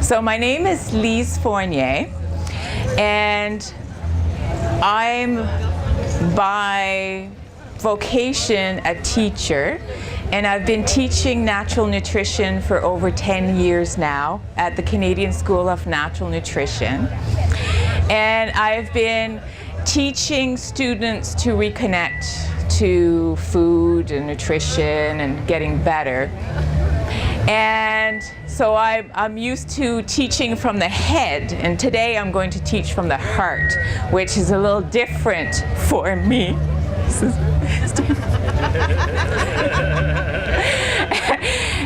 So my name is Lise Fournier, and I'm by vocation a teacher, and I've been teaching natural nutrition for over 10 years now at the Canadian School of Natural Nutrition. And I've been teaching students to reconnect to food and nutrition and getting better. And so I'm used to teaching from the head, and today I'm going to teach from the heart, which is a little different for me.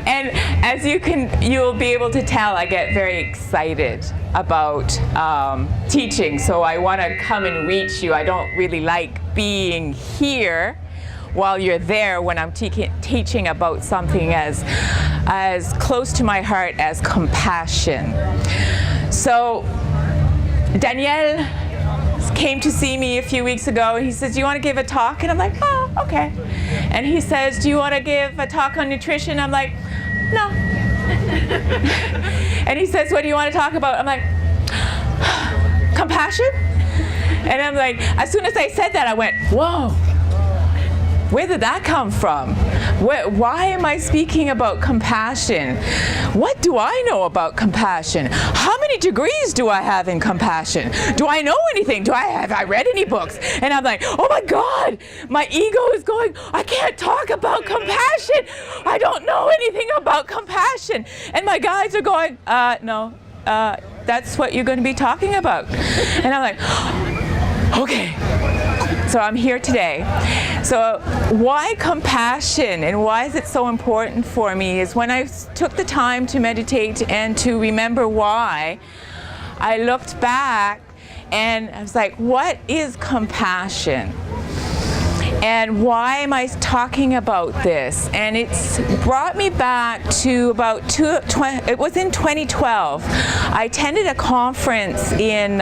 And as you'll be able to tell, I get very excited about teaching, so I want to come and reach you. I don't really like being here while you're there when I'm teaching about something as close to my heart as compassion. So Daniel came to see me a few weeks ago, and he says, "Do you want to give a talk?" And I'm like, "Oh, okay." And he says, "Do you want to give a talk on nutrition?" I'm like, "No." And he says, "What do you want to talk about?" I'm like, "Compassion?" And I'm like, as soon as I said that, I went, "Whoa. Where did that come from? Why am I speaking about compassion? What do I know about compassion? How many degrees do I have in compassion? Do I know anything? Have I read any books?" And I'm like, oh my God, my ego is going, I can't talk about compassion. I don't know anything about compassion. And my guides are going, no, that's what you're going to be talking about. And I'm like, okay. So I'm here today. So why compassion and why is it so important for me is when I took the time to meditate and to remember why, I looked back and I was like, what is compassion? And why am I talking about this? And it's brought me back to about it was in 2012. I attended a conference in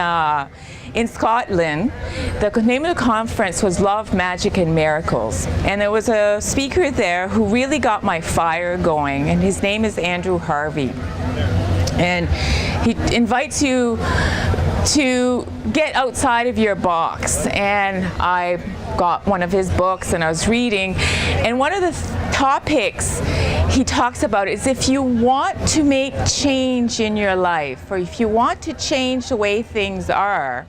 Scotland. The name of the conference was Love, Magic, and Miracles. And there was a speaker there who really got my fire going, and his name is Andrew Harvey. And he invites you to get outside of your box. And I got one of his books and I was reading, and one of the topics he talks about is if you want to make change in your life, or if you want to change the way things are,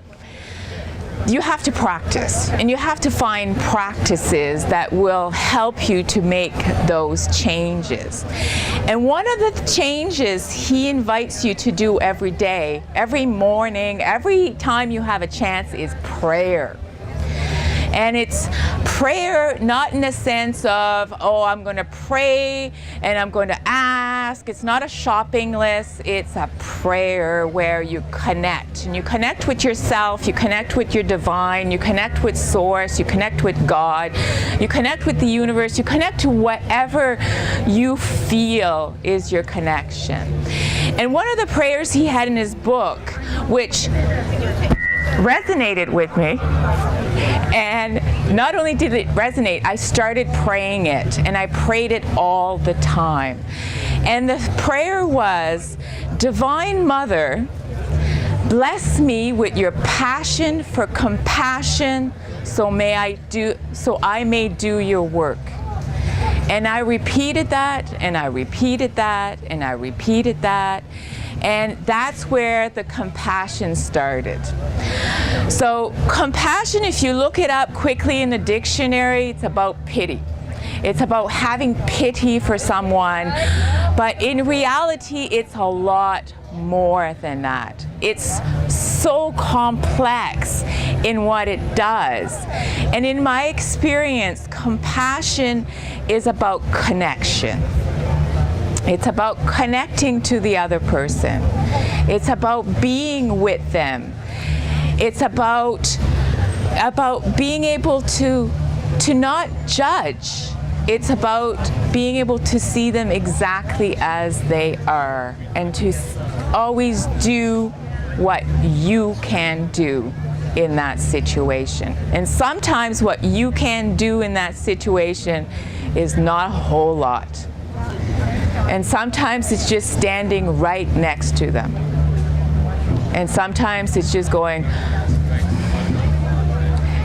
you have to practice, and you have to find practices that will help you to make those changes. And one of the changes he invites you to do every day, every morning, every time you have a chance, is prayer. And it's prayer not in the sense of, oh, I'm going to pray and I'm going to ask. It's not a shopping list. It's a prayer where you connect. And you connect with yourself. You connect with your divine. You connect with Source. You connect with God. You connect with the universe. You connect to whatever you feel is your connection. And one of the prayers he had in his book, which resonated with me, and not only did it resonate, I started praying it, and I prayed it all the time. And the prayer was, Divine Mother, bless me with your passion for compassion, so I may do your work. And I repeated that, and I repeated that, and I repeated that. And that's where the compassion started. So compassion, if you look it up quickly in the dictionary, it's about pity. It's about having pity for someone, but in reality, it's a lot more than that. It's so complex in what it does. And in my experience, compassion is about connection. It's about connecting to the other person. It's about being with them. It's about being able to not judge. It's about being able to see them exactly as they are, and to always do what you can do in that situation. And sometimes what you can do in that situation is not a whole lot. And sometimes it's just standing right next to them. And sometimes it's just going,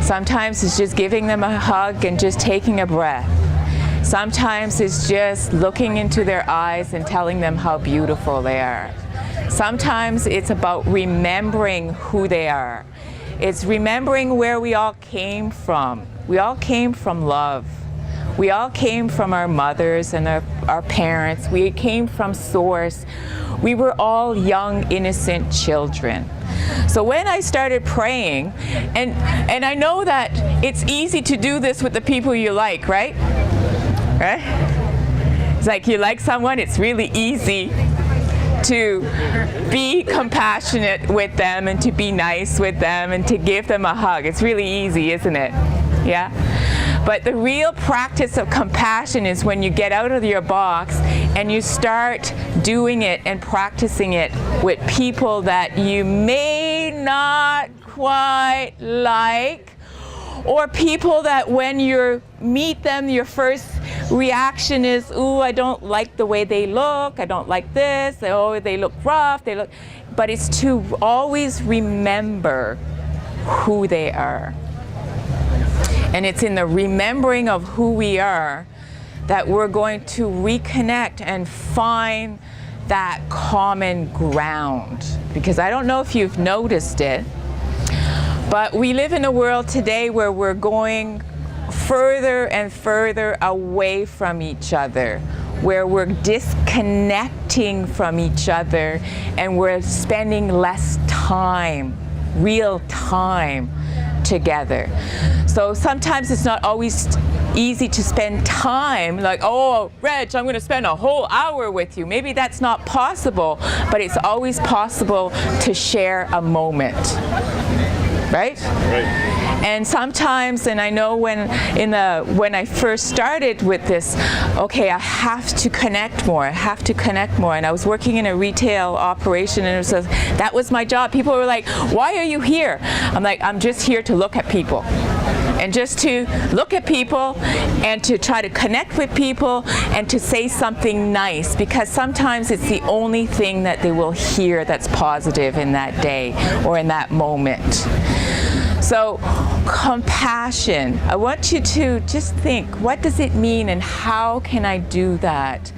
sometimes it's just giving them a hug and just taking a breath. Sometimes it's just looking into their eyes and telling them how beautiful they are. Sometimes it's about remembering who they are. It's remembering where we all came from. We all came from love. We all came from our mothers and our parents. We came from source. We were all young, innocent children. So when I started praying, and I know that it's easy to do this with the people you like, right? Right? It's like you like someone, it's really easy to be compassionate with them and to be nice with them and to give them a hug. It's really easy, isn't it? Yeah? But the real practice of compassion is when you get out of your box and you start doing it and practicing it with people that you may not quite like, or people that when you meet them, your first reaction is, ooh, I don't like the way they look, I don't like this, oh, they look rough, but it's to always remember who they are. And it's in the remembering of who we are that we're going to reconnect and find that common ground. Because I don't know if you've noticed it, but we live in a world today where we're going further and further away from each other, where we're disconnecting from each other and we're spending less time, real time together. So sometimes it's not always easy to spend time like, oh, Reg, I'm going to spend a whole hour with you. Maybe that's not possible, but it's always possible to share a moment. Right? And sometimes, and I know when I first started with this, okay, I have to connect more. And I was working in a retail operation, and that was my job. People were like, why are you here? I'm like, I'm just here to look at people. And just to look at people and to try to connect with people and to say something nice, because sometimes it's the only thing that they will hear that's positive in that day or in that moment. So compassion, I want you to just think, what does it mean and how can I do that?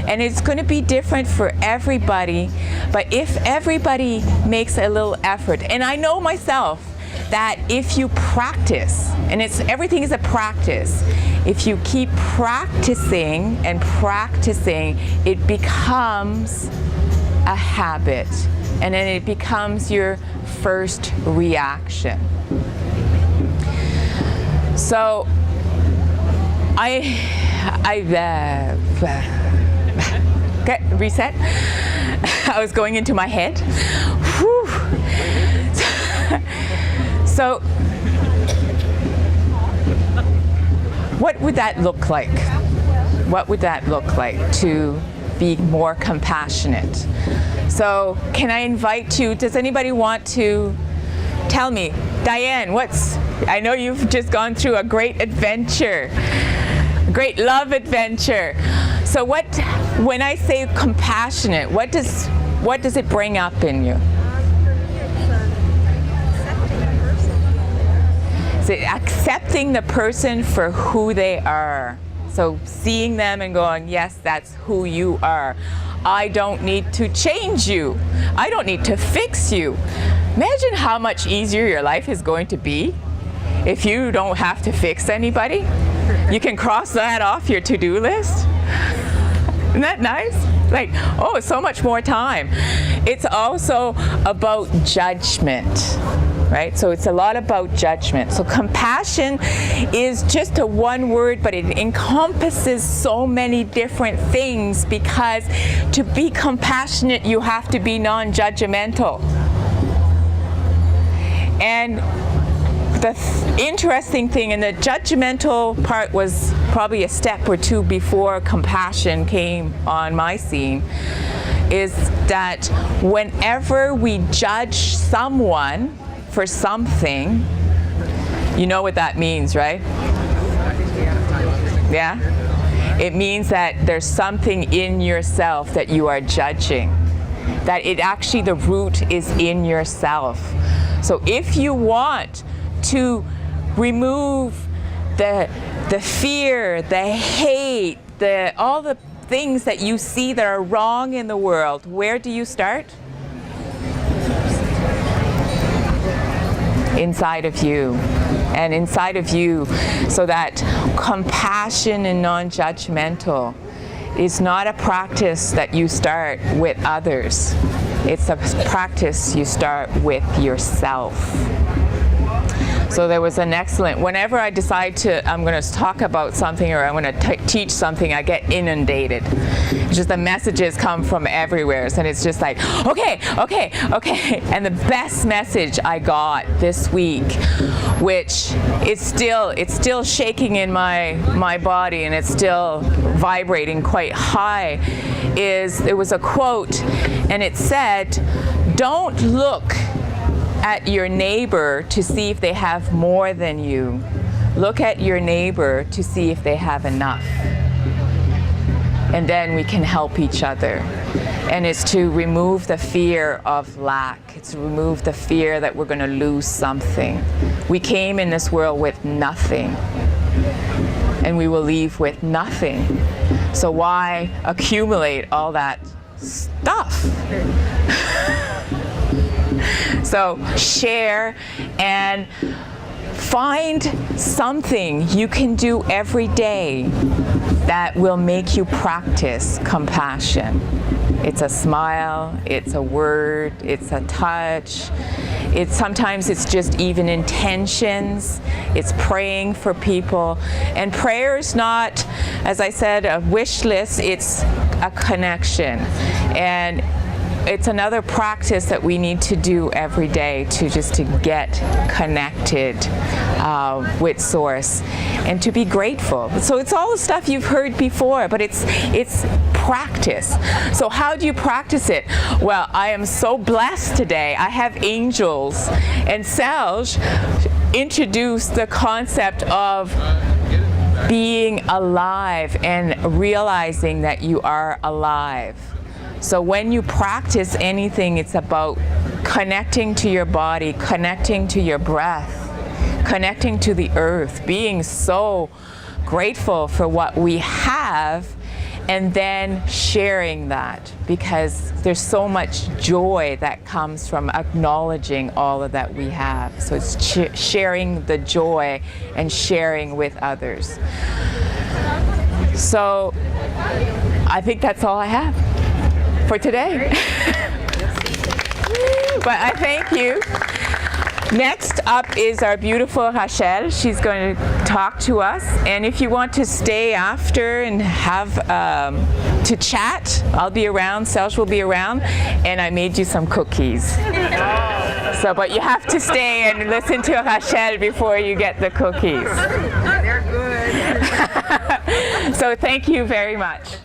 And it's going to be different for everybody, but if everybody makes a little effort, and I know myself, that if you practice, and everything is a practice, if you keep practicing and practicing, it becomes a habit, and then it becomes your first reaction. So okay, reset. I was going into my head. Whew. So, what would that look like? What would that look like to be more compassionate? So, can I invite you, does anybody want to tell me, Diane, I know you've just gone through a great adventure, a great love adventure. So when I say compassionate, what does it bring up in you? So accepting the person for who they are. So seeing them and going, yes, that's who you are. I don't need to change you. I don't need to fix you. Imagine how much easier your life is going to be if you don't have to fix anybody. You can cross that off your to-do list. Isn't that nice? Like, oh, so much more time. It's also about judgment. Right? So it's a lot about judgment. So compassion is just a one word, but it encompasses so many different things, because to be compassionate, you have to be non-judgmental. And the interesting thing, and the judgmental part was probably a step or two before compassion came on my scene, is that whenever we judge someone for something, you know what that means, right? Yeah? It means that there's something in yourself that you are judging. That it actually, the root is in yourself. So if you want to remove the fear, the hate, all the things that you see that are wrong in the world, where do you start? Inside of you. And inside of you, so that compassion and non-judgmental is not a practice that you start with others. It's a practice you start with yourself. So there was an excellent, whenever I decide I'm going to talk about something or I'm going to teach something, I get inundated. It's just the messages come from everywhere. And it's just like, okay. And the best message I got this week, which it's still shaking in my body and it's still vibrating quite high, it was a quote, and it said, "Don't look at your neighbor to see if they have more than you. Look at your neighbor to see if they have enough. And then we can help each other." And it's to remove the fear of lack. It's to remove the fear that we're going to lose something. We came in this world with nothing, and we will leave with nothing. So why accumulate all that stuff? So share and find something you can do every day that will make you practice compassion. It's a smile, it's a word, it's a touch. Sometimes it's just even intentions. It's praying for people. And prayer is not, as I said, a wish list, it's a connection. And it's another practice that we need to do every day to get connected with Source and to be grateful. So it's all the stuff you've heard before, but it's practice. So how do you practice it? Well, I am so blessed today. I have angels, and Serge introduced the concept of being alive and realizing that you are alive. So when you practice anything, it's about connecting to your body, connecting to your breath, connecting to the earth, being so grateful for what we have, and then sharing that, because there's so much joy that comes from acknowledging all of that we have. So it's sharing the joy and sharing with others. So I think that's all I have for today. But I thank you. Next up is our beautiful Rachel. She's going to talk to us. And if you want to stay after and have to chat, I'll be around. Serge will be around. And I made you some cookies. So, but you have to stay and listen to Rachel before you get the cookies. They're good. So thank you very much.